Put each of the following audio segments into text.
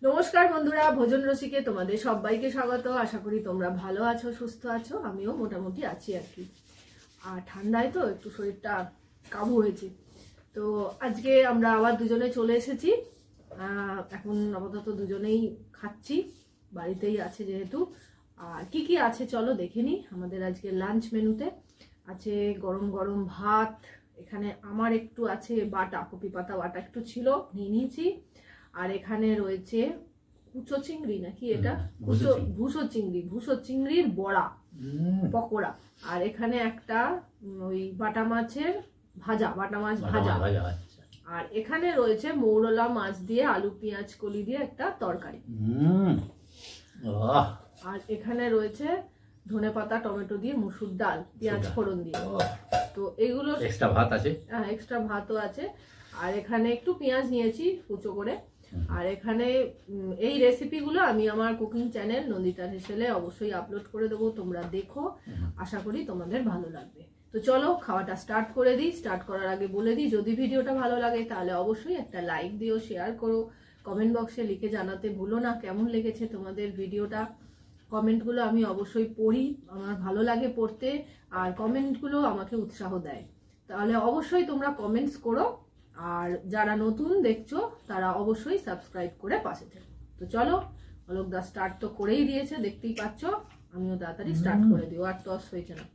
নমস্কার বন্ধুরা, ভোজন রসিকে তোমাদের সবাইকে স্বাগত। আশা করি তোমরা ভালো আছো, সুস্থ আছো। আমিও মোটামুটি আছি আর কি। আর ঠান্ডায় তো একটু শরীরটা কাবু হয়েছে। তো আজকে আমরা আবার দুজনে চলে এসেছি। এখন আপাতত দুজনেই খাচ্ছি, বাড়িতেই আছে যেহেতু। আর কি কি আছে চলো দেখে নিই। আমাদের আজকে লাঞ্চ মেনুতে আছে গরম গরম ভাত, এখানে আমার একটু আছে বাটা, কপি পাতা বাটা একটু ছিল, নিয়ে নিয়েছি। আর এখানে রয়েছে কুচো চিংড়ি নাকি এটা, ভুসো চিংড়ির বড়া, পকোড়া। আর এখানে একটা ওই বাটা মাছের ভাজা, বাটা মাছ ভাজা। আর এখানে রয়েছে মৌরলা মাছ দিয়ে আলু পেঁয়াজ কলি দিয়ে একটা তরকারি। আর এখানে রয়েছে ধনেপাতা টমেটো দিয়ে মুসুর ডাল পেঁয়াজ ফোড়ন দিয়ে। তো এগুলো এক্সট্রা ভাত আছে, হ্যাঁ এক্সট্রা ভাতও আছে। আর এখানে একটু পেঁয়াজ নিয়েছি কুচো করে। আর এখানে এই রেসিপিগুলো আমি আমার কুকিং চ্যানেল নন্দিতার হেসেলে অবশ্যই আপলোড করে দেবো, তোমরা দেখো, আশা করি তোমাদের ভালো লাগবে। তো চলো খাওয়াটা স্টার্ট করে দিই। স্টার্ট করার আগে বলে দিই, যদি ভিডিওটা ভালো লাগে তাহলে অবশ্যই একটা লাইক দিও, শেয়ার করো, কমেন্ট বক্সে লিখে জানাতে ভুলো না কেমন লেগেছে তোমাদের ভিডিওটা। কমেন্টগুলো আমি অবশ্যই পড়ি, আমার ভালো লাগে পড়তে, আর কমেন্টগুলো আমাকে উৎসাহ দেয়। তাহলে অবশ্যই তোমরা কমেন্টস করো, আর যারা নতুন দেখছো তারা অবশ্যই সাবস্ক্রাইব করে পাশে থেকো। তো চলো, অলোকদা স্টার্ট তো করেই দিয়েছে, দেখতেই পাচ্ছ। আমিও তাড়াতাড়ি স্টার্ট করে দিও, আর টস হয়েছে না।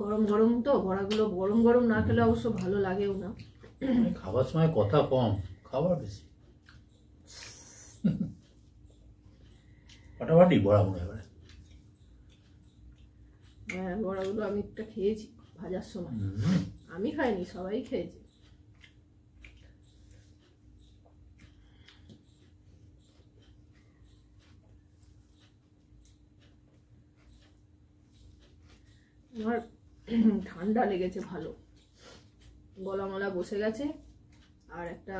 গরম গরম তো, বড়াগুলো গরম গরম না খেলে অবশ্য ভালো লাগেও না। খাবার সময় কথা কম, খাবার বেশি। ফাটাফাটি বড়াগুলো এবারে। হ্যাঁ, বড়াগুলো আমি একটা খেয়েছি ভাজার সময়। আমি খাইনি, সবাই খেয়েছে। আমার ঠান্ডা লেগেছে ভালো, গলা মলা বসে গেছে। আর একটা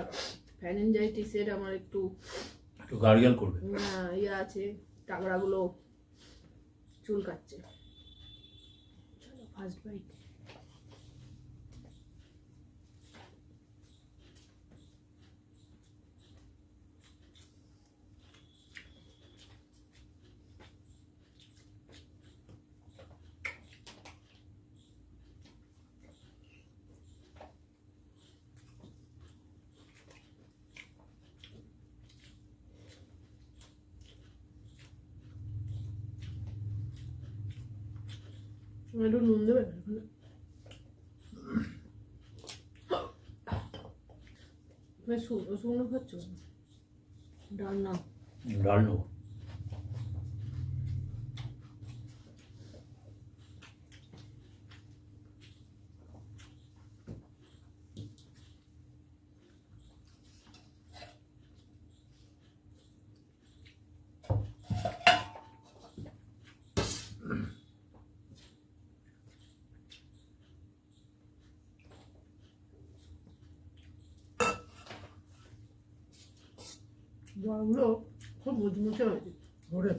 ফ্যারেনজাইটিসের আমার একটু গার্গেল করবে, ইয়ে আছে, টাগড়াগুলো চুলকাচ্ছে। চলো ফার্স্ট বাইট। একটু নুন দেবে? শুকনো খাচ্ছ? ডাল না, ডাল নেবো। বড়াগুলো খুব মুচমুচে হয়েছে। ওরে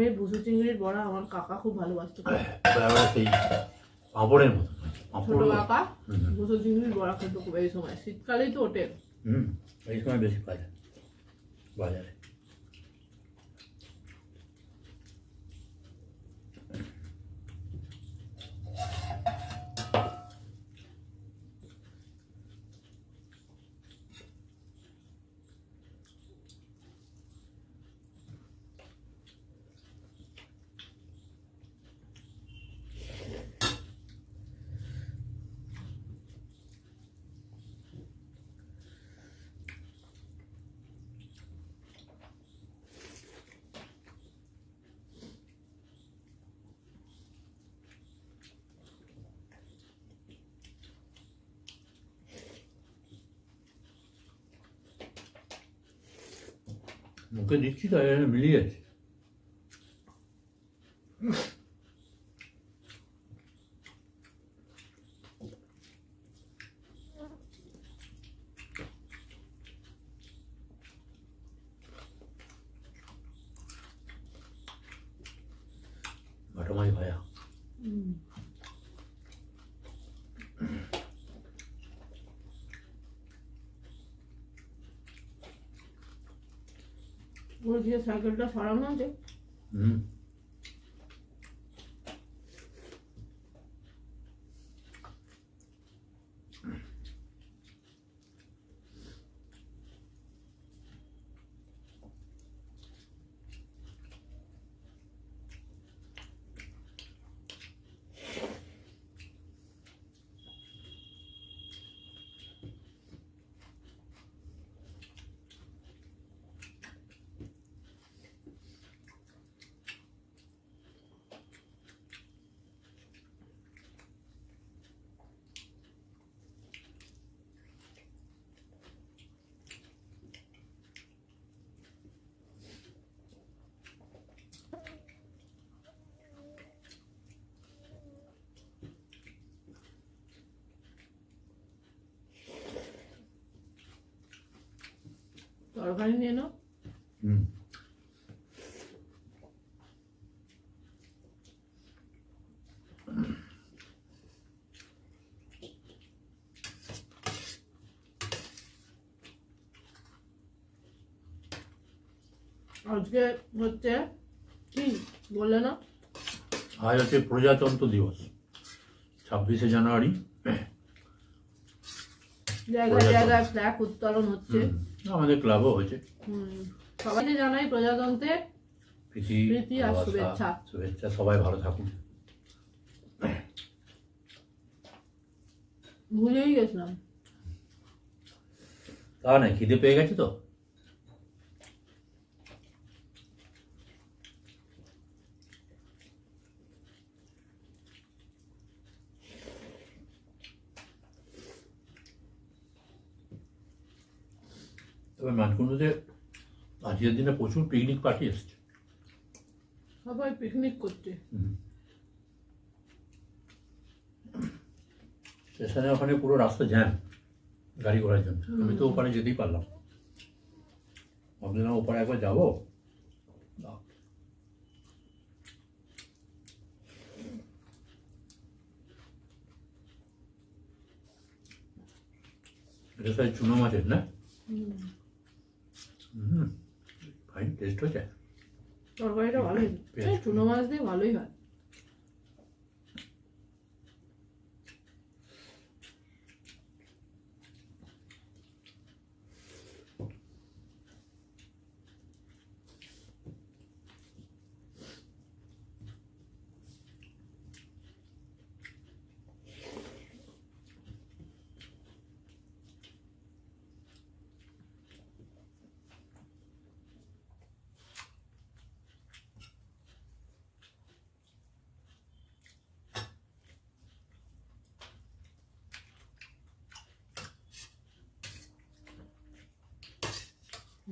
এই ভুসো চিংড়ির বড়া আমার কাকা খুব ভালোবাসতো। সেই পাঁপড়ের মতো ছোট কাকা ভুসো চিংড়ির বড়া খেতে খুব, এই সময় শীতকালেই তো ওঠে। এই সময় বেশি পাওয়া যায় বাজারে। মুখে দিচ্ছি তো মিলিয়ে যাচ্ছে। বাটা মাছ ভাজা। ওই যে সাইকেলটা সরানো আছে। তরকারি নিয়ে নাও। আজকে হচ্ছে কি বললে না? আজ হচ্ছে প্রজাতন্ত্র দিবস, 26শে জানুয়ারি। জায়গায় জায়গায় ফ্ল্যাগ উত্তোলন হচ্ছে, আমাদের ক্লাবও হয়েছে। সবাইকে জানাই প্রজাতন্ত্রের প্রীতি আর শুভেচ্ছা। শুভেচ্ছা, সবাই ভালো থাকুন। ভুলেই গেছিলাম। তা নাই, খিদে পেয়ে গেছে তো। তবে মানকুণ্ডুতে আজকের দিনে প্রচুর পিকনিক পার্টি এসছে, সবাই পিকনিক করছে। স্টেশনে ওখানে পুরো রাস্তা জ্যাম গাড়ি ঘোড়ার জন্য। আমি তো ওখানে যেতেই পারলাম, ভাবছিলাম ওপারে একবার যাবো। এটা সবাই চুনো মাছের না? ফাইন টেস্ট হয়েছে। তরকারিটা ভালোই, চুনো মাছ দিয়ে ভালোই হয়।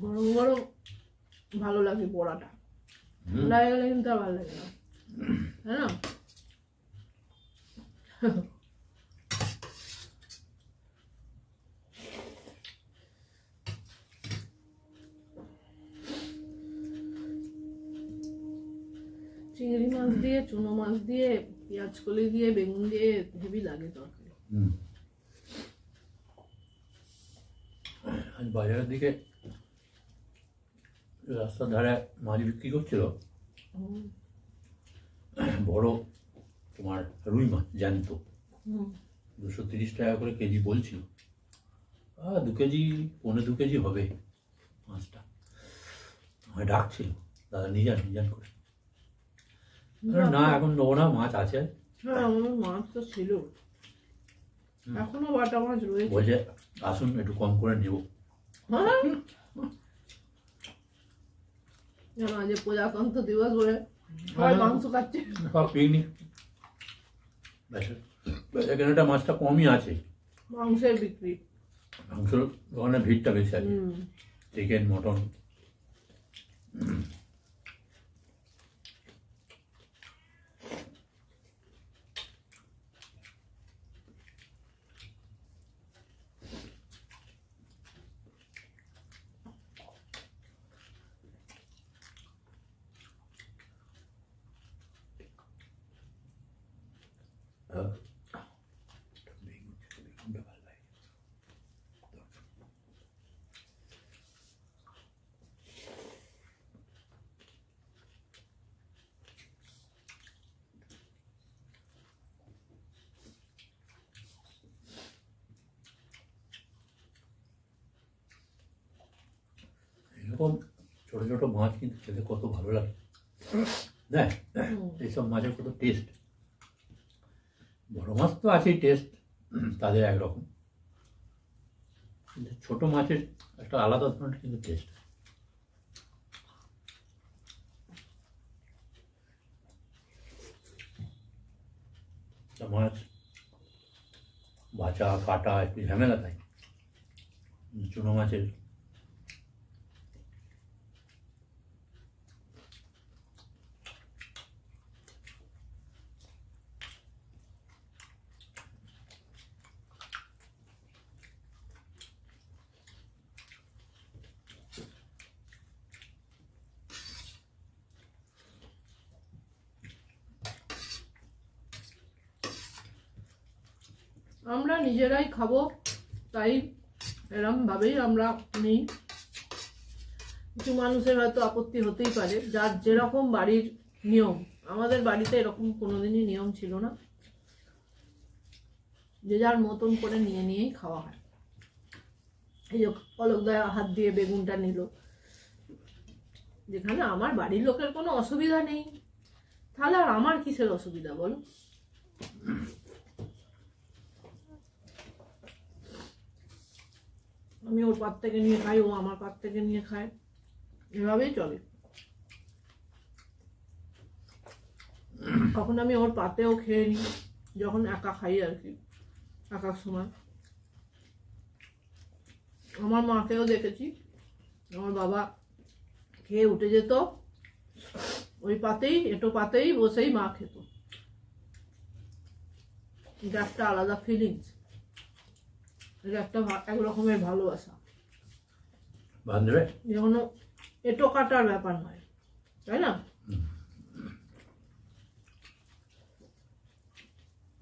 গরম গরম ভালো লাগে পোড়াটা, ঠান্ডা হয়ে গেলে কিন্তু আর ভালো লাগে না, তাই না? চিংড়ি মাছ দিয়ে, চুনো মাছ দিয়ে, পেঁয়াজ কলি দিয়ে, বেগুন দিয়ে হেভি লাগে তরকারি। আজ বাজারের দিকে রাস্তার ধারে মাছ বিক্রি করছিল, বড় তোমার রুই মাছ জ্যান্ত, 230 টাকা করে কেজি বলছিল। 2 কেজি, 1.25 কেজি হবে মাছটা। আমায় ডাকছিল, দাদা নিয়ে যান করে। না এখন নেবো না, মাছ আছে। হ্যাঁ, আমার মাছ তো ছিল, এখনো বাটা মাছ রয়েছে। বলছে আসুন একটু কম করে নেব। আজ প্রজাতন্ত্র দিবস বলে সবাই মাংস খাচ্ছে, সব পিকনিক। এখানে মাছটা কমই আছে, মাংসের বিক্রি, মাংসের দোকানে ভিড়টা বেশি আছে, চিকেন মটন। এরকম ছোট ছোট মাছ কিন্তু খেতে কত ভালো লাগে, দেখ এইসব মাছের কত টেস্ট। বড় মাছ তো আছেই টেস্ট, তাদের একরকম, কিন্তু ছোট মাছের একটা আলাদা ধরনের কিন্তু টেস্ট। মাছ বাছা কাটা একটু ঝামেলা তাই, চুনো মাছের আমরা নিজেরাই খাবো তাই এরম ভাবেই আমরা নিই। কিছু মানুষের হয়তো আপত্তি হতেই পারে, যার যেরকম বাড়ির নিয়ম। আমাদের বাড়িতে এরকম কোনোদিনই নিয়ম ছিল না, যে যার মতন করে নিয়েই খাওয়া হয়। এই যে অলোকদা হাত দিয়ে বেগুনটা নিল, যেখানে আমার বাড়ির লোকের কোনো অসুবিধা নেই, তাহলে আর আমার কিসের অসুবিধা বলো? আমি ওর পাত থেকে নিয়ে খাই, ও আমার পাত থেকে নিয়ে খায়, এভাবেই চলে। তখন আমি ওর পাতেও খেয়ে নিই যখন একা খাই আর কি, একার সময়। আমার মাকেও দেখেছি, আমার বাবা খেয়ে উঠে যেত, ওই পাতেই এটো পাতেই বসেই মা খেত। এটা একটা আলাদা ফিলিংস, এটা একটা এক রকমের ভালোবাসা, যে কোনো এটো কাটার ব্যাপার নয়, তাই না?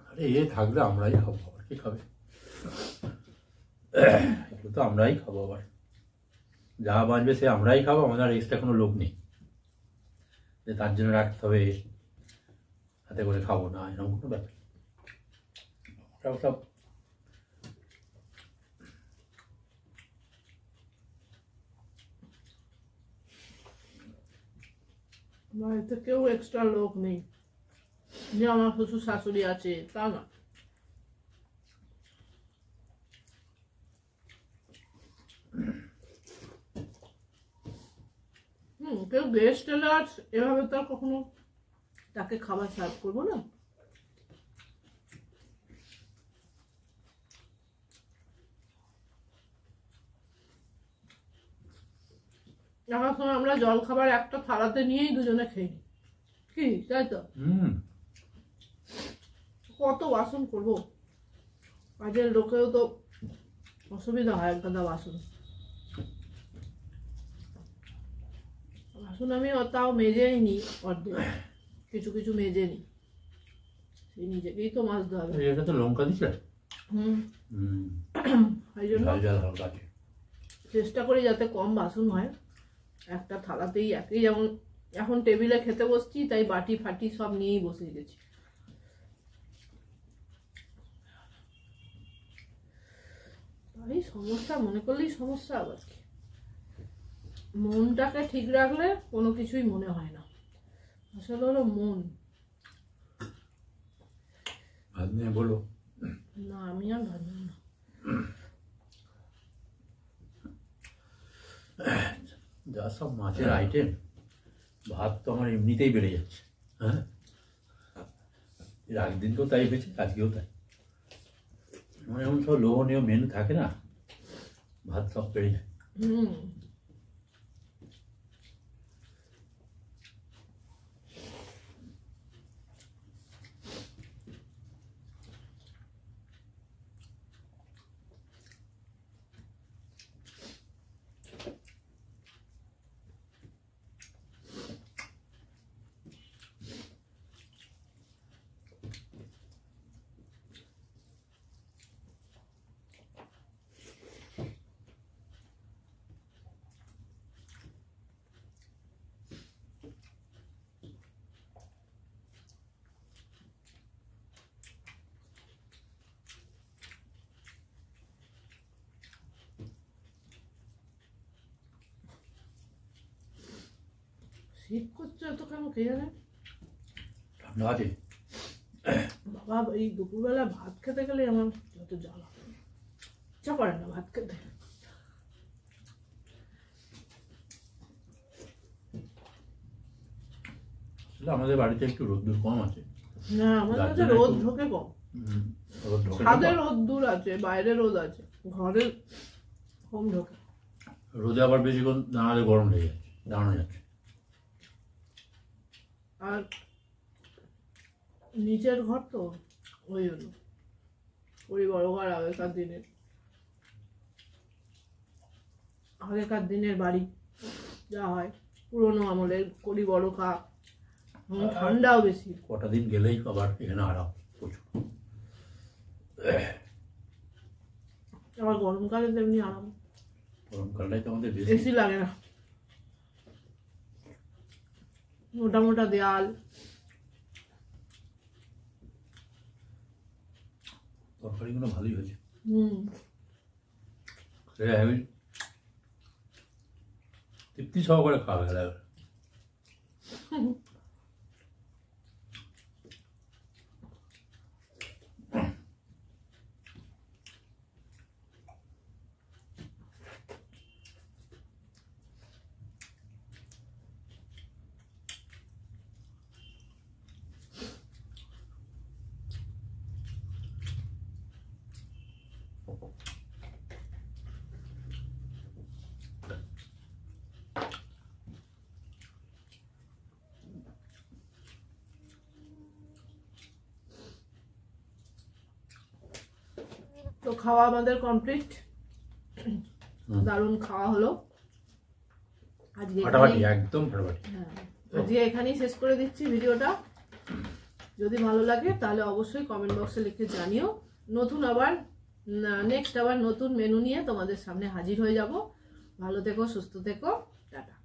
আরে এ থাকলে আমরাই খাবো, আবার কি খাবে? এগুলো তো আমরাই খাবো, আবার যা বাঁচবে সে আমরাই খাবো, আমাদের আর এক্সট্রা কোনো লোক নেই যে তার জন্য রাখতে হবে হাতে করে খাবো না, এরকম কোনো ব্যাপার। ওটাও সব বাড়িতে কেউ এক্সট্রা লোক নেই যে আমার শ্বশুর শাশুড়ি আছে, তা না। কেউ গেস্ট এলে আর এভাবে তো আর কখনো তাকে খাবার সার্ভ করবো না। দেখার সময় আমরা জল খাবার একটা থালাতে নিয়েই দুজনে খেয়ে নিই, কি তাই তো? কত বাসন করবো, কাজের লোকেও তো অসুবিধা হয়, একগাদা বাসন। বাসন আমি তাও মেজেই নিই, অর্ধেক কিছু কিছু মেজে নিই, সেই নিজেকেই তো মাজতে হবে। এটা তো লঙ্কা দিচ্ছে, এই জন্য চেষ্টা করি যাতে কম বাসন হয়, একটা থালাতেই একই। যেমন এখন টেবিলে খেতে বসছি, তাই বাটি ফাটি সব নিয়েই বসে গেছি। এই সমস্যা মনে করলেই সমস্যা, আবার কি মনটাকে ঠিক রাখলে কোনো কিছুই মনে হয় না, আসলে হলো মন। ভাত নিয়ে বলো না, আমি আর ভাত নেব না। যা সব মাছের আইটেম, ভাত তো আমার এমনিতেই বেড়ে যাচ্ছে। হ্যাঁ, এর আগের দিন তো তাই হয়েছে, আজকেও তাই। মানে এমন সব লোভনীয় মেনু থাকে না, ভাত সব বেড়ে যায়। শীত করছে এত কেন কে জানে। ঠান্ডা আছে বাবা, এই দুপুরবেলা ভাত খেতে গেলে আমার যত জ্বালা, ইচ্ছা করে না ভাত খেতে। আমাদের বাড়িতে একটু রোদ্দুর কম আছে। না, আমাদের কাছে রোদ ঢোকে কম। ছাদে রোদ্দুর আছে, বাইরে রোদ আছে, ঘরে কম ঢোকে। রোদে আবার বেশিক্ষণ দাঁড়ালে গরম লেগে যাচ্ছে, দাঁড়ানো যাচ্ছে। আর নিচের ঘর তো ওই জন্য ওই বড় ঘর। আগেকার দিনের বাড়ি যা হয়, পুরোনো আমলের করি বড় কা, ঠান্ডাও বেশি। কটা দিন গেলেই আবার এখানে আরাম প্রচুর। আবার গরমকালে তেমনি আরাম, গরমকালটাই তো আমাদের বেশি। এসি লাগে না, মোটা মোটা দেয়াল। তরকারিগুলো ভালোই হয়েছে। তৃপ্তি সহকারে খাওয়া গেল। তো খাওয়া আমাদের কমপ্লিট, দারুণ খাওয়া হলো আজকে। একদম ফাটাফাটি। আজকে এখানেই শেষ করে দিচ্ছি ভিডিওটা। যদি ভালো লাগে তাহলে অবশ্যই কমেন্ট বক্সে লিখে জানিও। নেক্সট আবার নতুন মেনু নিয়ে তোমাদের সামনে হাজির হয়ে যাব। ভালো থেকো, সুস্থ থেকো, টাটা।